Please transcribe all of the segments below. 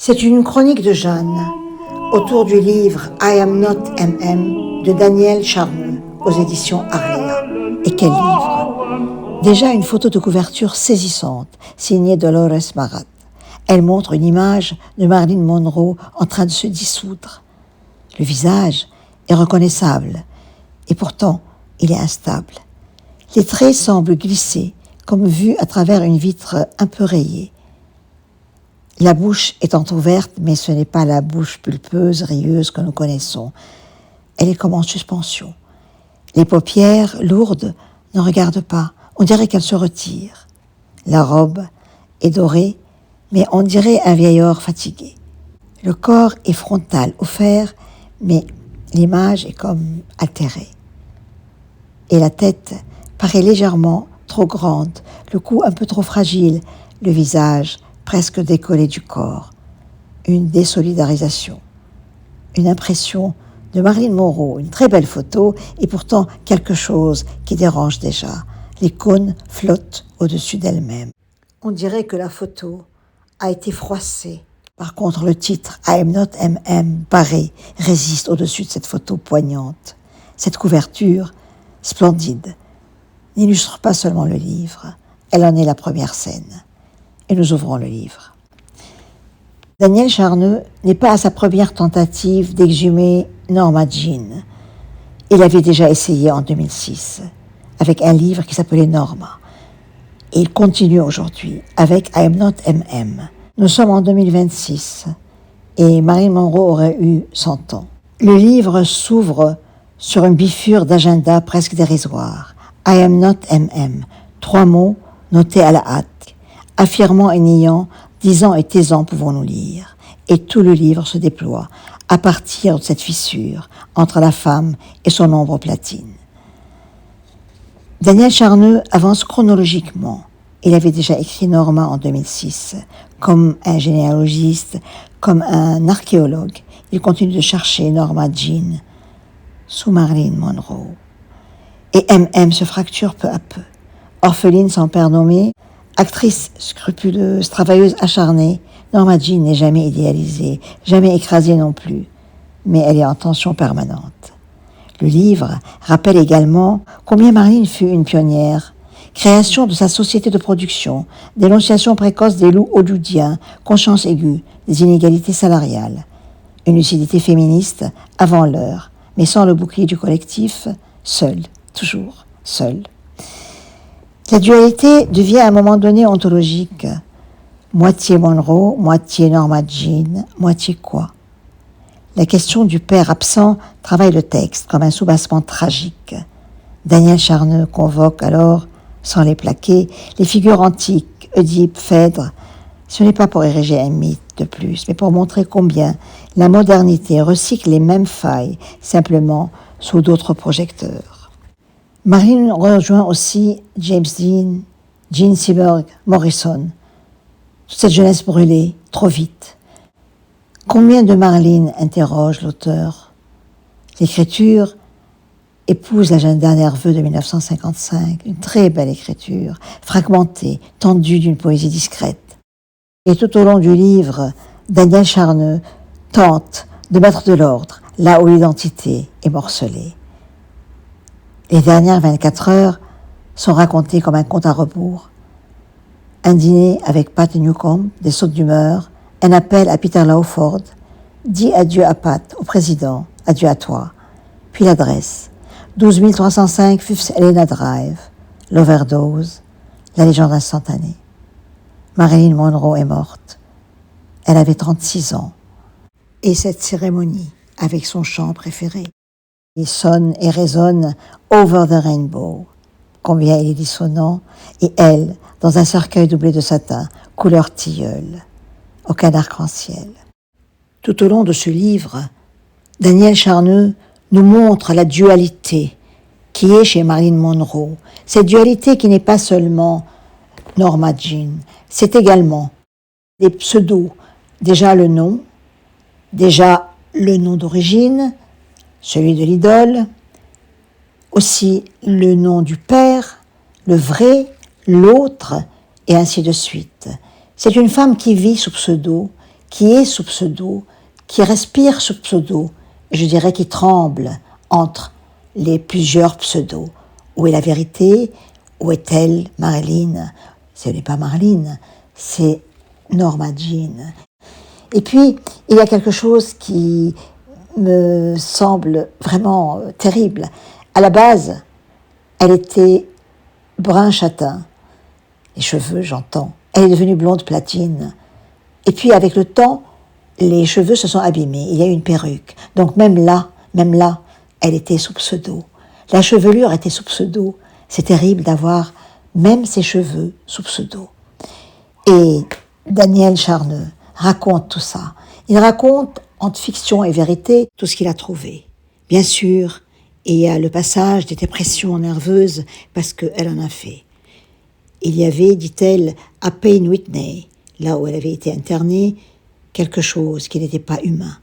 C'est une chronique de Jeanne autour du livre I Am Not MM de Daniel Charneux aux éditions Arléa. Et quel livre! Déjà une photo de couverture saisissante, signée Dolores Marat. Elle montre une image de Marilyn Monroe en train de se dissoudre. Le visage est reconnaissable et pourtant il est instable. Les traits semblent glisser comme vus à travers une vitre un peu rayée. La bouche est entrouverte, mais ce n'est pas la bouche pulpeuse, rieuse que nous connaissons. Elle est comme en suspension. Les paupières, lourdes, ne regardent pas. On dirait qu'elles se retirent. La robe est dorée, mais on dirait un vieillard fatigué. Le corps est frontal, offert, mais l'image est comme altérée. Et la tête paraît légèrement trop grande, le cou un peu trop fragile, le visage presque décollé du corps. Une désolidarisation. Une impression de Marilyn Monroe, une très belle photo, et pourtant quelque chose qui dérange déjà. L'icône flotte au-dessus d'elle-même. On dirait que la photo a été froissée. Par contre, le titre I Am Not MM barré résiste au-dessus de cette photo poignante. Cette couverture, splendide, n'illustre pas seulement le livre, elle en est la première scène. Et nous ouvrons le livre. Daniel Charneux n'est pas à sa première tentative d'exhumer Norma Jean. Il avait déjà essayé en 2006 avec un livre qui s'appelait Norma. Et il continue aujourd'hui avec I Am Not MM. Nous sommes en 2026 et Marilyn Monroe aurait eu 100 ans. Le livre s'ouvre sur une bifure d'agenda presque dérisoire. I Am Not MM. 3 mots notés à la hâte. Affirmant et niant, disant et taisant pouvons-nous lire. Et tout le livre se déploie à partir de cette fissure entre la femme et son ombre platine. Daniel Charneux avance chronologiquement. Il avait déjà écrit Norma en 2006. Comme un généalogiste, comme un archéologue, il continue de chercher Norma Jean sous Marilyn Monroe. Et MM se fracture peu à peu. Orpheline sans père nommé, actrice scrupuleuse, travailleuse acharnée, Norma Jean n'est jamais idéalisée, jamais écrasée non plus, mais elle est en tension permanente. Le livre rappelle également combien Marilyn fut une pionnière. Création de sa société de production, dénonciation précoce des loups hollywoodiens, conscience aiguë des inégalités salariales. Une lucidité féministe avant l'heure, mais sans le bouclier du collectif, seule, toujours seule. La dualité devient à un moment donné ontologique. Moitié Monroe, moitié Norma Jean, moitié quoi? La question du père absent travaille le texte comme un soubassement tragique. Daniel Charneux convoque alors, sans les plaquer, les figures antiques, Oedipe, Phèdre. Ce n'est pas pour ériger un mythe de plus, mais pour montrer combien la modernité recycle les mêmes failles, simplement sous d'autres projecteurs. Marilyn rejoint aussi James Dean, Jean Seberg, Morrison. Toute cette jeunesse brûlée, trop vite. Combien de Marilyn interroge l'auteur? L'écriture épouse l'agenda nerveux de 1955, une très belle écriture, fragmentée, tendue d'une poésie discrète. Et tout au long du livre, Daniel Charneux tente de mettre de l'ordre là où l'identité est morcelée. Les dernières 24 heures sont racontées comme un conte à rebours. Un dîner avec Pat Newcomb, des sautes d'humeur, un appel à Peter Lawford, dis adieu à Pat, au président, adieu à toi. Puis l'adresse, 12 305 Fifth Helena Drive, l'overdose, la légende instantanée. Marilyn Monroe est morte. Elle avait 36 ans. Et cette cérémonie, avec son chant préféré, il sonne et résonne Over the Rainbow. Combien il est dissonant, et elle, dans un cercueil doublé de satin, couleur tilleul, aucun arc-en-ciel. Tout au long de ce livre, Daniel Charneux nous montre la dualité qui est chez Marilyn Monroe. Cette dualité qui n'est pas seulement Norma Jean, c'est également des pseudos, déjà le nom d'origine, celui de l'idole, aussi le nom du père, le vrai, l'autre, et ainsi de suite. C'est une femme qui vit sous pseudo, qui est sous pseudo, qui respire sous pseudo, et je dirais qui tremble entre les plusieurs pseudos. Où est la vérité? Où est-elle, Marilyn? Ce n'est pas Marilyn, c'est Norma Jean. Et puis, il y a quelque chose qui me semble vraiment terrible. À la base, elle était brun châtain. Les cheveux, j'entends. Elle est devenue blonde platine. Et puis, avec le temps, les cheveux se sont abîmés. Il y a eu une perruque. Donc, même là, elle était sous pseudo. La chevelure était sous pseudo. C'est terrible d'avoir même ses cheveux sous pseudo. Et Daniel Charneux raconte tout ça. Il raconte, entre fiction et vérité, tout ce qu'il a trouvé. Bien sûr, il y a le passage des dépressions nerveuses parce qu'elle en a fait. Il y avait, dit-elle, à Payne Whitney, là où elle avait été internée, quelque chose qui n'était pas humain.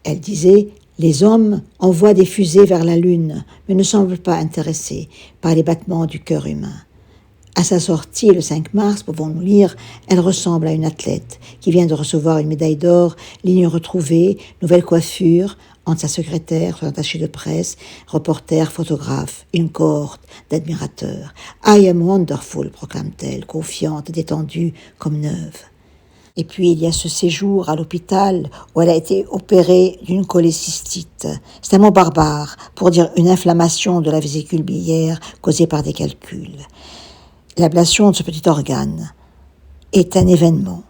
Elle disait, les hommes envoient des fusées vers la Lune, mais ne semblent pas intéressés par les battements du cœur humain. À sa sortie, le 5 mars, pouvons-nous lire, elle ressemble à une athlète qui vient de recevoir une médaille d'or, ligne retrouvée, nouvelle coiffure, entre sa secrétaire, son attaché de presse, reporter, photographe, une cohorte d'admirateurs. « I am wonderful », proclame-t-elle, confiante, détendue, comme neuve. Et puis, il y a ce séjour à l'hôpital où elle a été opérée d'une cholécystite. C'est un mot barbare pour dire une inflammation de la vésicule biliaire causée par des calculs. L'ablation de ce petit organe est un événement,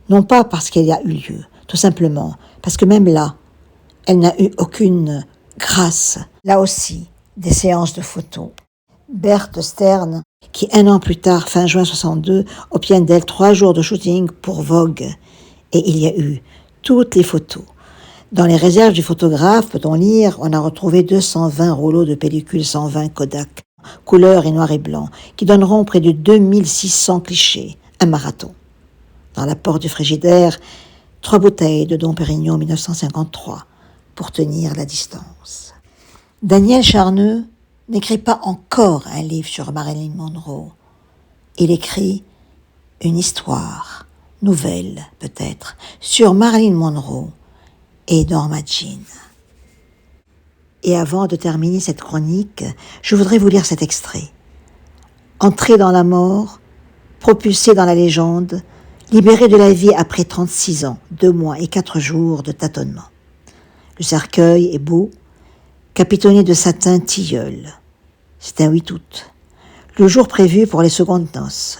non pas parce qu'elle a eu lieu, tout simplement parce que même là, elle n'a eu aucune grâce. Là aussi, des séances de photos. Berthe Stern, qui 1 an plus tard, fin juin 62, obtient d'elle 3 jours de shooting pour Vogue. Et il y a eu toutes les photos. Dans les réserves du photographe, peut-on lire, on a retrouvé 220 rouleaux de pellicule 120 Kodak, couleur et noir et blanc, qui donneront près de 2600 clichés, un marathon. Dans la porte du frigidaire, 3 bouteilles de Dom Pérignon 1953 pour tenir la distance. Daniel Charneux n'écrit pas encore un livre sur Marilyn Monroe. Il écrit une histoire, nouvelle peut-être, sur Marilyn Monroe et Norma Jean. Et avant de terminer cette chronique, je voudrais vous lire cet extrait. Entrée dans la mort, propulsée dans la légende, libérée de la vie après 36 ans, 2 mois et 4 jours de tâtonnement. Le cercueil est beau, capitonné de satin tilleul. C'est un 8 août, le jour prévu pour les secondes noces.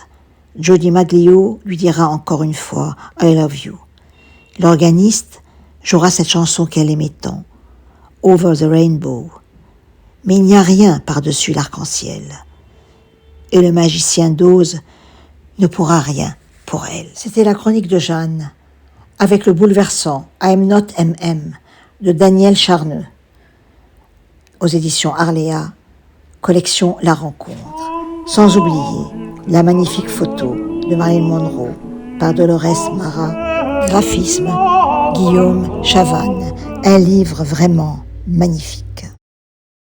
Jody Maglio lui dira encore une fois « I love you ». L'organiste jouera cette chanson qu'elle aimait tant, « Over the Rainbow ». Mais il n'y a rien par-dessus l'arc-en-ciel. Et le magicien d'Oz ne pourra rien pour elle. C'était la chronique de Jeanne, avec le bouleversant « I'm not MM » de Daniel Charneux, aux éditions Arléa, collection La Rencontre. Sans oublier la magnifique photo de Marilyn Monroe par Dolores Mara, graphisme Guillaume Chavannes, un livre vraiment magnifique.